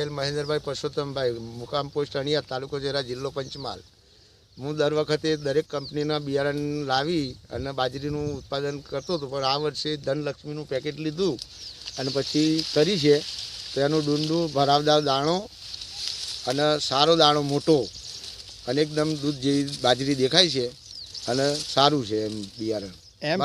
પટેલ મહેન્દ્રભાઈ પરસોત્તમભાઈ, મુકામ પોસ્ટ અણિયા, તાલુકો જેરા, જિલ્લો પંચમહાલ. હું દર વખતે દરેક કંપનીના બિયારણ લાવી અને બાજરીનું ઉત્પાદન કરતો હતો, પણ આ વર્ષે ધનલક્ષ્મીનું પેકેટ લીધું અને પછી કરી છે તો એનું ડુંડું ભરાવદાર દાણો અને સારો દાણો મોટો અને એકદમ દૂધ જેવી બાજરી દેખાય છે અને સારું છે એમ બિયારણ. એમ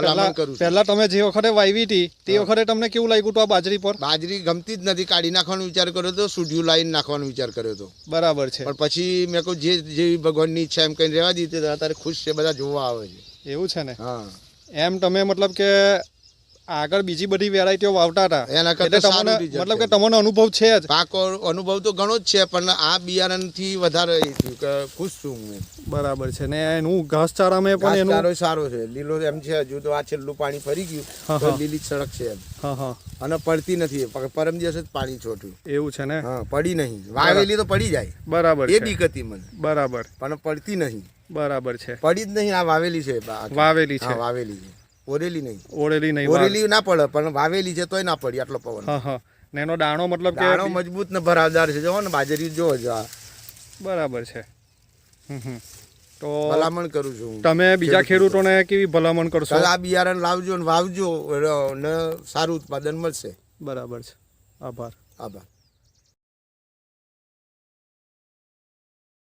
પહેલા તમે જે વખતે વાવી હતી તે વખતે તમને કેવું લાગ્યું હતું આ બાજરી પર? બાજરી ગમતી જ નથી, કાઢી નાખવાનો વિચાર કર્યો હતો, સુઢિયું લાઈન નાખવાનો વિચાર કર્યો હતો. બરાબર છે. પણ પછી મેં કહું જે જેવી ભગવાનની ઈચ્છા એમ કઈ રહેવા દીધી, અત્યારે ખુશ છે, બધા જોવા આવે છે. એવું છે ને? હા. એમ તમે મતલબ કે આગળ બીજી બધી વેરાયટીઓ વાવતા હતા એના કરતા મતલબ કે તમને અનુભવ છે જ? પાકો અનુભવ તો ઘણો જ છે, પણ આ બિયારણથી વધારે ખુશ છું હું. બરાબર છે. ને એનું ઘાસચારામાં પણ એનું ઘાસચારો સારો છે, લીલો એમ છે. હજુ તો આ છેલ્લું પાણી ફરી ગયું તો લીલી સડક છે એમ. અને પડતી નથી, પરમ દિવસે જ પાણી છોટ્યું. એવું છે ને? હા, પડી નહીં. વાવેલી તો પડી જાય. બરાબર. એ બીક હતી મને. બરાબર. પણ પડતી નહીં. બરાબર છે. પડી જ નહીં. આ વાવેલી છે. વાવેલી છે. વાવેલી છે, ઓરેલી નહીં. ઓરેલી નહીં. ઓરેલી ના પડે, પણ વાવેલી છે તોય ના પડી આટલો પવન. ને એનો દાણો મતલબ કે દાણો મજબૂત ને ભરાવદાર છે. જો ને બાજરી જો. બરાબર છે. તો ભલામણ કરું છું. તમે બીજા ખેડૂતોને કેવી ભલામણ કરશો? આ બિયારણ લાવજો ને વાવજો ને સારું ઉત્પાદન મળશે. બરાબર છે. આભાર. આભાર.